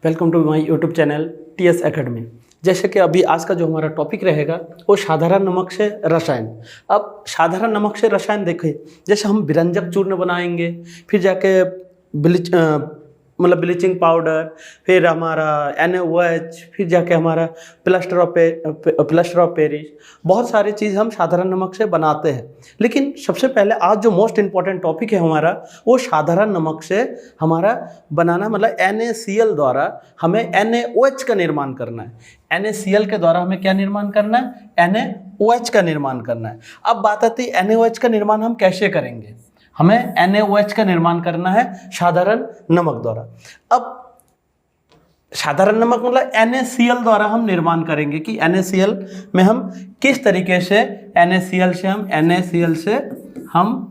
Welcome to my YouTube channel TS Academy. जैसे कि अभी आज का जो हमारा टॉपिक रहेगा वो साधारण नमक से रसायन। अब साधारण नमक से रसायन देखिए, जैसे हम विरंजक चूर्ण बनाएंगे, फिर जाके ब्लीचिंग पाउडर, फिर हमारा NaOH, फिर जाके हमारा प्लास्टर ऑफ पेरिस, बहुत सारी चीज़ हम साधारण नमक से बनाते हैं। लेकिन सबसे पहले आज जो मोस्ट इम्पॉर्टेंट टॉपिक है हमारा, वो साधारण नमक से हमारा बनाना, मतलब NaCl द्वारा हमें NaOH का निर्माण करना है। NaCl के द्वारा हमें क्या निर्माण करना है? NaOH का निर्माण करना है। अब बात आती है NaOH का निर्माण हम कैसे करेंगे। हमें NaOH का निर्माण करना है साधारण नमक द्वारा। अब साधारण नमक मतलब NaCl द्वारा हम निर्माण करेंगे कि NaCl में हम किस तरीके से NaCl से हम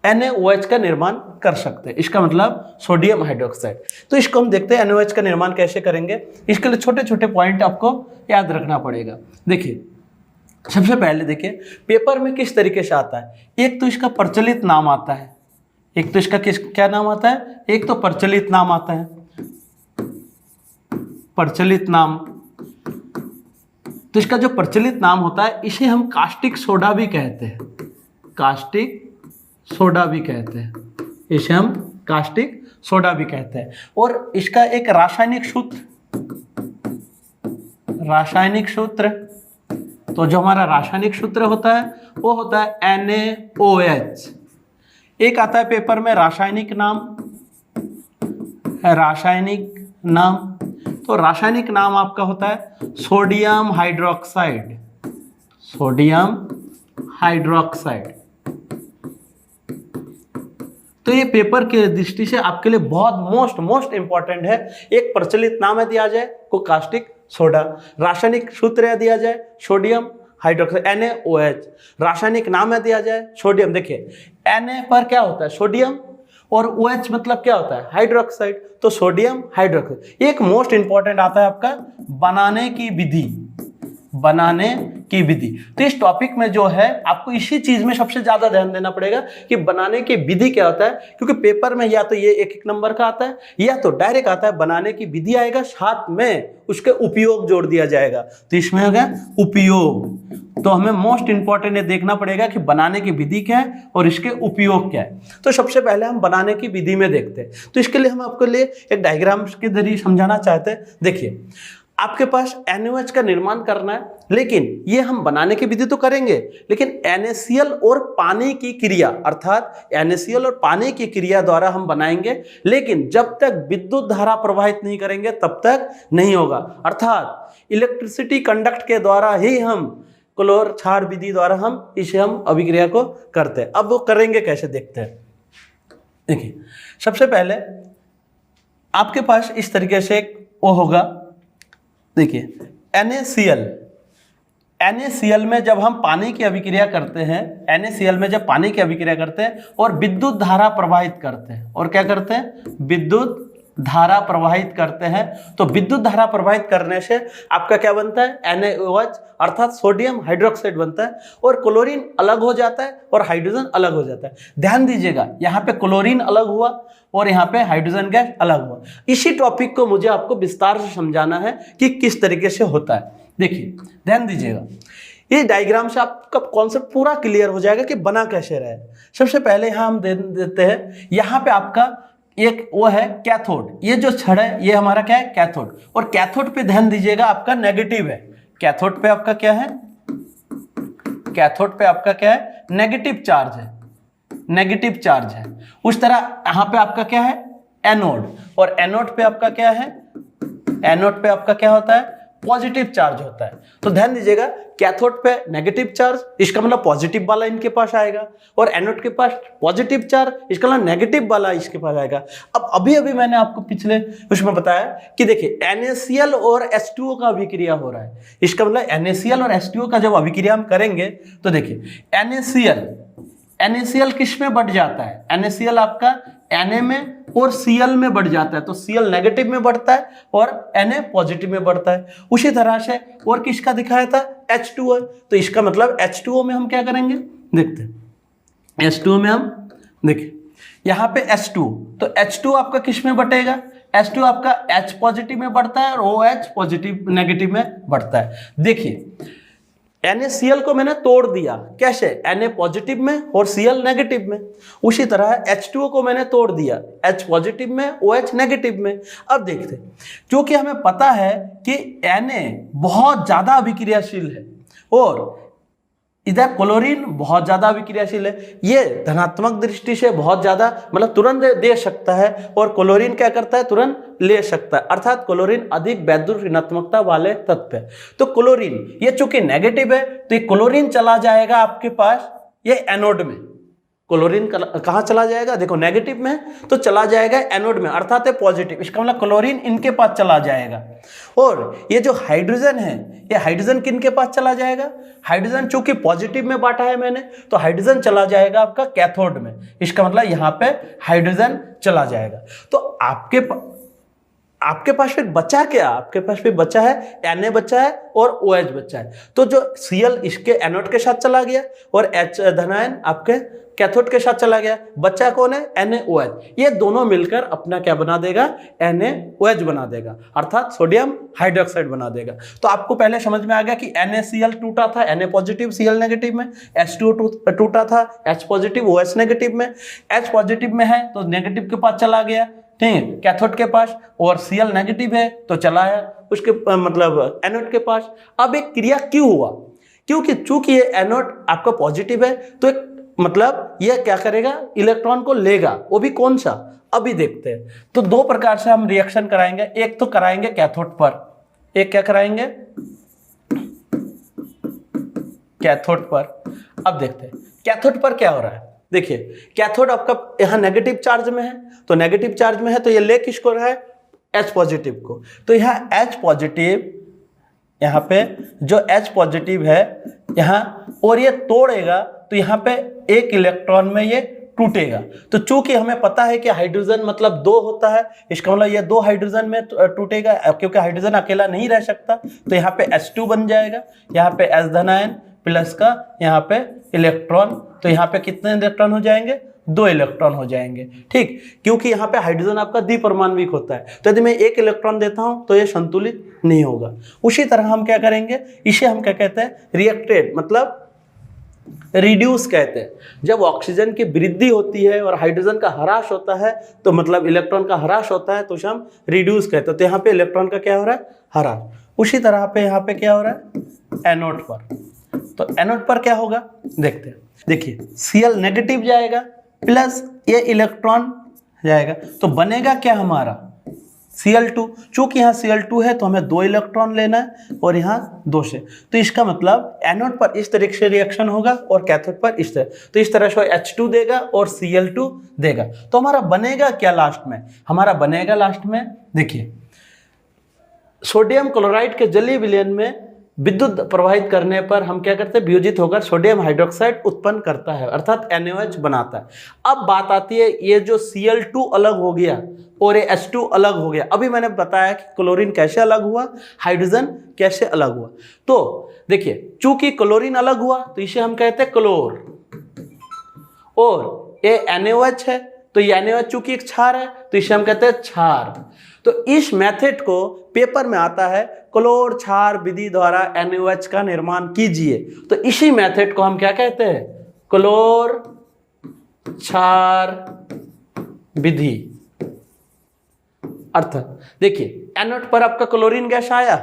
NaOH का निर्माण कर सकते हैं। इसका मतलब सोडियम हाइड्रोक्साइड। तो इसको हम देखते हैं NaOH का निर्माण कैसे करेंगे। इसके लिए छोटे छोटे पॉइंट आपको याद रखना पड़ेगा। देखिए, सबसे पहले देखिए पेपर में किस तरीके से आता है। एक तो इसका प्रचलित नाम आता है, एक तो इसका क्या नाम आता है? एक तो प्रचलित नाम आता है, प्रचलित नाम। तो इसका जो प्रचलित नाम होता है इसे हम कास्टिक सोडा भी कहते हैं, कास्टिक सोडा भी कहते हैं, इसे हम कास्टिक सोडा भी कहते हैं। और इसका एक रासायनिक सूत्र, तो जो हमारा रासायनिक सूत्र होता है वो होता है NaOH। एक आता है पेपर में रासायनिक नाम, तो रासायनिक नाम आपका होता है सोडियम हाइड्रोक्साइड, तो ये पेपर के दृष्टि से आपके लिए बहुत मोस्ट इंपॉर्टेंट है। एक प्रचलित नाम है दिया जाए को कास्टिक सोडा, रासायनिक सूत्र है दिया जाए सोडियम हाइड्रोक्साइड NaOH, रासायनिक नाम है दिया जाए सोडियम। देखिए Na पर क्या होता है? सोडियम, और OH मतलब क्या होता है? हाइड्रोक्साइड, तो सोडियम हाइड्रोक्साइड। एक मोस्ट इंपॉर्टेंट आता है आपका बनाने की विधि। तो इस टॉपिक में जो है आपको इसी चीज में सबसे ज्यादा ध्यान देना पड़ेगा कि बनाने की विधि क्या होता है, क्योंकि पेपर में या तो ये एक नंबर का आता है या तो डायरेक्ट आता है बनाने की विधि आएगा, साथ में उसके उपयोग जोड़ दिया जाएगा। तो इसमें हो गया उपयोग। तो हमें मोस्ट इंपॉर्टेंट ये देखना पड़ेगा कि बनाने की विधि क्या है और इसके उपयोग क्या है। तो सबसे पहले हम बनाने की विधि में देखते हैं। तो इसके लिए हम आपके लिए एक डायग्राम के जरिए समझाना चाहते हैं। देखिए, आपके पास NaOH का निर्माण करना है, लेकिन ये हम बनाने की विधि तो करेंगे, लेकिन NaCl और पानी की क्रिया, अर्थात NaCl और पानी की क्रिया द्वारा हम बनाएंगे। लेकिन जब तक विद्युत धारा प्रवाहित नहीं करेंगे तब तक नहीं होगा। अर्थात इलेक्ट्रिसिटी कंडक्ट के द्वारा ही हम क्लोर क्षार विधि द्वारा हम इसे अभिक्रिया को करते हैं। अब वो करेंगे कैसे देखते हैं। देखिए, सबसे पहले आपके पास इस तरीके से वो होगा। देखिए NaCl में जब हम पानी की अभिक्रिया करते हैं, NaCl में जब पानी की अभिक्रिया करते हैं और विद्युत धारा प्रवाहित करते हैं, और क्या करते हैं? विद्युत धारा प्रवाहित करते हैं। तो विद्युत धारा प्रवाहित करने से आपका क्या बनता है? NaOH अर्थात सोडियम हाइड्रोक्साइड बनता है, और क्लोरीन अलग हो जाता है और हाइड्रोजन अलग हो जाता है। ध्यान दीजिएगा, यहाँ पे क्लोरीन अलग हुआ और यहाँ पे हाइड्रोजन गैस अलग हुआ। इसी टॉपिक को मुझे आपको विस्तार से समझाना है कि किस तरीके से होता है। देखिए, ध्यान दीजिएगा, इस डायग्राम से आपका कॉन्सेप्ट पूरा क्लियर हो जाएगा कि बना कैसे रहे। सबसे पहले यहाँ हम दे देते हैं, यहाँ पे आपका एक वो है कैथोड। ये जो छड़ है ये हमारा क्या है? कैथोड। और कैथोड पे ध्यान दीजिएगा, आपका नेगेटिव है। कैथोड पे आपका क्या है? कैथोड पे आपका क्या है? नेगेटिव चार्ज है। उस तरह यहाँ पे आपका क्या है? एनोड। और एनोड पे आपका क्या है? एनोड पे आपका क्या होता है? पॉजिटिव चार्ज होता है। तो ध्यान दीजिएगा, कैथोड पे नेगेटिव चार्ज, इसका मतलब पॉजिटिव वाला इनके पास आएगा, और एनोड के पास पॉजिटिव चार्ज, इसका मतलब नेगेटिव वाला इसके पास आएगा। अब अभी मैंने आपको पिछले उसमें बताया कि देखिए NaCl और H2O का अभिक्रिया हो रहा है। इसका मतलब NaCl और H2O का जब अभिक्रिया हम करेंगे तो देखिए NaCl किस में बढ़ जाता है? NaCl आपका Na में और Cl में बढ़ जाता है। तो Cl नेगेटिव में बढ़ता है और Na पॉजिटिव में बढ़ता है। उसी तरह से और किसका दिखाया था? H2O। तो इसका मतलब H2O में हम क्या करेंगे देखते हैं। H2O में हम देखिए यहाँ पे H2, तो H2 आपका किस में बटेगा, H2 आपका H पॉजिटिव में बढ़ता है और OH पॉजिटिव नेगेटिव में बढ़ता है। देखिए NaCl को मैंने तोड़ दिया, कैसे, Na पॉजिटिव में और Cl नेगेटिव में। उसी तरह H2O को मैंने तोड़ दिया, H पॉजिटिव में OH नेगेटिव में। अब देखते हैं, क्योंकि हमें पता है कि Na बहुत ज्यादा अभिक्रियाशील है और इधर क्लोरीन बहुत ज्यादा अभिक्रियाशील है, ये धनात्मक दृष्टि से बहुत ज्यादा मतलब तुरंत दे सकता है और क्लोरीन क्या करता है, तुरंत ले सकता है, अर्थात क्लोरीन अधिक वैद्युत ऋणात्मकता वाले तत्व है। तो क्लोरीन ये चूंकि नेगेटिव है तो ये क्लोरीन चला जाएगा आपके पास ये एनोड में। क्लोरीन कहाँ चला जाएगा, देखो नेगेटिव में तो चला जाएगा एनोड में, अर्थात है पॉजिटिव, इसका मतलब क्लोरीन इनके पास चला जाएगा। और ये जो हाइड्रोजन है, ये हाइड्रोजन किनके पास चला जाएगा, हाइड्रोजन चूंकि पॉजिटिव में बांटा है मैंने तो हाइड्रोजन चला जाएगा आपका कैथोड में, इसका मतलब यहाँ पे हाइड्रोजन चला जाएगा। तो आपके पास फिर बचा क्या, आपके पास फिर बचा है Na बचा है और OH बचा है। तो जो Cl इसके एनोड के साथ चला गया और H धनायन आपके कैथोड के साथ चला गया, बच्चा कौन है, NaOH। ये दोनों मिलकर अपना क्या बना देगा, NaOH बना देगा, अर्थात सोडियम हाइड्रोक्साइड बना देगा। तो आपको पहले समझ में आ गया कि NaCl टूटा था, Na पॉजिटिव Cl नेगेटिव में, H2O टूटा था, H पॉजिटिव OH नेगेटिव में, H पॉजिटिव में है तो नेगेटिव के पास चला गया, ठीक है, कैथोड के पास, और Cl नेगेटिव है तो चला है उसके मतलब एनोड के पास। अब एक क्रिया क्यों हुआ, क्योंकि चूंकि ये एनोड आपका पॉजिटिव है तो एक मतलब यह क्या करेगा, इलेक्ट्रॉन को लेगा, वो भी कौन सा, अभी देखते हैं। तो दो प्रकार से हम रिएक्शन कराएंगे, एक तो कराएंगे कैथोड पर, एक क्या कराएंगे, कैथोड पर। अब देखते हैं कैथोड पर क्या हो रहा है। देखिए कैथोड आपका यहाँ नेगेटिव चार्ज में है, तो नेगेटिव चार्ज में है तो ये ले किसको रहा है, H पॉजिटिव को। तो यहाँ H पॉजिटिव, यहाँ पे जो H पॉजिटिव है यहाँ, और ये तोड़ेगा तो यहाँ पे एक इलेक्ट्रॉन में ये टूटेगा। तो चूंकि हमें पता है कि हाइड्रोजन मतलब दो होता है, इसका मतलब ये दो हाइड्रोजन में टूटेगा, क्योंकि हाइड्रोजन अकेला नहीं रह सकता, तो यहाँ पे H2 बन जाएगा, यहाँ पे H धनायन प्लस का यहाँ पे इलेक्ट्रॉन, तो यहाँ पे कितने इलेक्ट्रॉन हो जाएंगे, दो इलेक्ट्रॉन हो जाएंगे, ठीक, क्योंकि यहाँ पे हाइड्रोजन आपका द्विपरमाणविक होता है, तो यदि मैं एक इलेक्ट्रॉन देता हूं तो ये संतुलित नहीं होगा। उसी तरह हम क्या करेंगे, इसे हम क्या कहते हैं, रिएक्टेड मतलब रिड्यूस कहते हैं। जब ऑक्सीजन की वृद्धि होती है और हाइड्रोजन का ह्रास होता है तो मतलब इलेक्ट्रॉन का ह्रास होता है तो उसे हम रिड्यूस कहते हैं। तो यहाँ पे इलेक्ट्रॉन का क्या हो रहा है, ह्रास। उसी तरह पे यहाँ पे क्या हो रहा है, एनोड पर। तो एनोड पर क्या होगा देखते हैं। देखिए Cl नेगेटिव जाएगा प्लस ये इलेक्ट्रॉन जाएगा, तो बनेगा क्या हमारा, Cl2। चूंकि यहाँ Cl2 है तो हमें दो इलेक्ट्रॉन लेना है और यहाँ दो से, तो इसका मतलब एनोड पर इस तरीके से रिएक्शन होगा और कैथोड पर इस तरह, तो इस तरह से H2 देगा और Cl2 देगा। तो हमारा बनेगा क्या लास्ट में, हमारा बनेगा लास्ट में, देखिए सोडियम क्लोराइड के जलीय विलयन में विद्युत प्रवाहित करने पर हम क्या करते हैं, वियोजित होकर सोडियम हाइड्रोक्साइड उत्पन्न करता है, अर्थात NaOH बनाता है। अब बात आती है ये जो Cl2 अलग हो गया और ये H2 अलग हो गया। अभी मैंने बताया कि क्लोरीन कैसे अलग हुआ, हाइड्रोजन कैसे अलग हुआ। तो देखिए चूंकि क्लोरीन अलग हुआ तो इसे हम कहते हैं क्लोर, और ये NaOH है तो ये NaOH चूंकि एक क्षार है तो इसे हम कहते हैं क्षार। तो इस मेथड को पेपर में आता है, क्लोर क्षार विधि द्वारा NaOH का निर्माण कीजिए। तो इसी मेथड को हम क्या कहते हैं, क्लोर क्षार विधि। अर्थ देखिए एनोड पर आपका क्लोरीन गैस आया,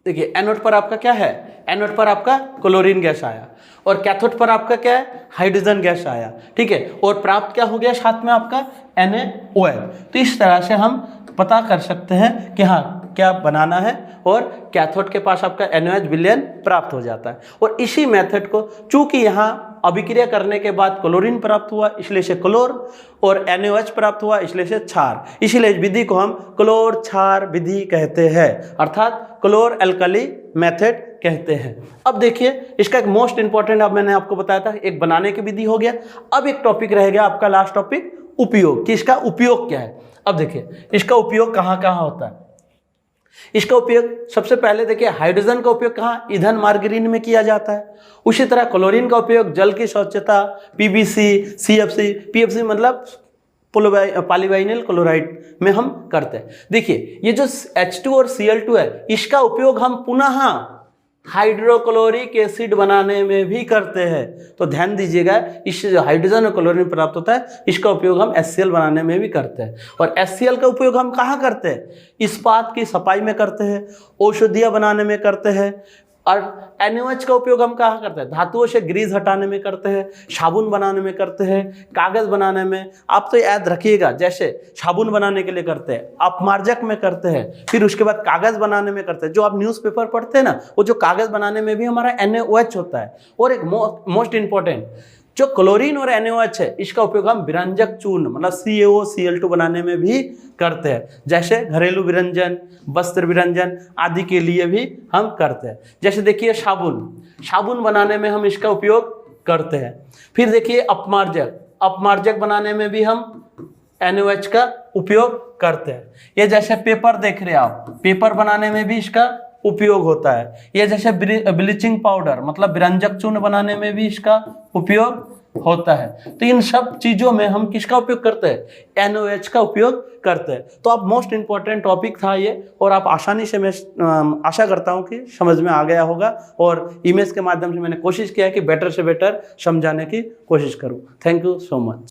देखिए एनोड पर आपका क्या है, एनोड पर आपका क्लोरीन गैस आया, और कैथोड पर आपका क्या है, हाइड्रोजन गैस आया, ठीक है, और प्राप्त क्या हो गया साथ में आपका NaOH। तो इस तरह से हम पता कर सकते हैं कि हाँ क्या बनाना है, और कैथोड के पास आपका NaOH विलयन प्राप्त हो जाता है। और इसी मेथड को चूंकि यहाँ अभिक्रिया करने के बाद क्लोरीन प्राप्त हुआ इसलिए से क्लोर, और NaOH प्राप्त हुआ इसलिए से क्षार, इसीलिए इस विधि को हम क्लोर क्षार विधि कहते हैं, अर्थात क्लोर एल्कली मेथड कहते हैं। अब देखिए इसका एक मोस्ट इंपॉर्टेंट, अब मैंने आपको बताया था एक बनाने की विधि हो गया। अब एक टॉपिक रह गया आपका लास्ट टॉपिक, उपयोग, कि इसका उपयोग क्या है। अब देखिए इसका उपयोग कहाँ कहाँ होता है। इसका उपयोग सबसे पहले देखिए, हाइड्रोजन का उपयोग कहाँ, ईंधन मार्गरीन में किया जाता है। उसी तरह क्लोरीन का उपयोग जल की स्वच्छता, पीवीसी, सीएफसी, पीएफसी मतलब पॉलीवाइनिल क्लोराइड में हम करते हैं। देखिए ये जो H2 और Cl2 है, इसका उपयोग हम पुनः हाइड्रोक्लोरिक एसिड बनाने में भी करते हैं। तो ध्यान दीजिएगा, इससे जो हाइड्रोजन और क्लोरीन प्राप्त होता है, इसका उपयोग हम HCl बनाने में भी करते हैं। और HCl का उपयोग हम कहाँ करते हैं, इस्पात की सफाई में करते हैं, औषधियाँ बनाने में करते हैं। और NaOH का उपयोग हम कहाँ करते हैं, धातुओं से ग्रीस हटाने में करते हैं, साबुन बनाने में करते हैं, कागज बनाने में। आप तो याद रखिएगा, जैसे साबुन बनाने के लिए करते हैं, अपमार्जक में करते हैं, फिर उसके बाद कागज बनाने में करते हैं। जो आप न्यूज़पेपर पढ़ते हैं ना, वो जो कागज बनाने में भी हमारा NaOH होता है। और एक मोस्ट इंपॉर्टेंट, जो क्लोरीन और NaOH है, इसका उपयोग हम विरंजक चूर्ण मतलब CaO Cl2 बनाने में भी करते हैं। जैसे घरेलू विरंजन, वस्त्र विरंजन आदि के लिए भी हम करते हैं। जैसे देखिए साबुन बनाने में हम इसका उपयोग करते हैं। फिर देखिए अपमार्जक बनाने में भी हम NaOH का उपयोग करते हैं। ये जैसे पेपर देख रहे हैं आप, पेपर बनाने में भी इसका उपयोग होता है। ये जैसे ब्लीचिंग पाउडर मतलब विरंजक चूर्ण बनाने में भी इसका उपयोग होता है। तो इन सब चीज़ों में हम किसका उपयोग करते हैं, NaOH का उपयोग करते हैं। तो अब मोस्ट इंपॉर्टेंट टॉपिक था ये, और आप आसानी से, मैं आशा करता हूँ कि समझ में आ गया होगा। और इमेज के माध्यम से मैंने कोशिश किया है कि बेटर से बेटर समझाने की कोशिश करूँ। Thank you so much.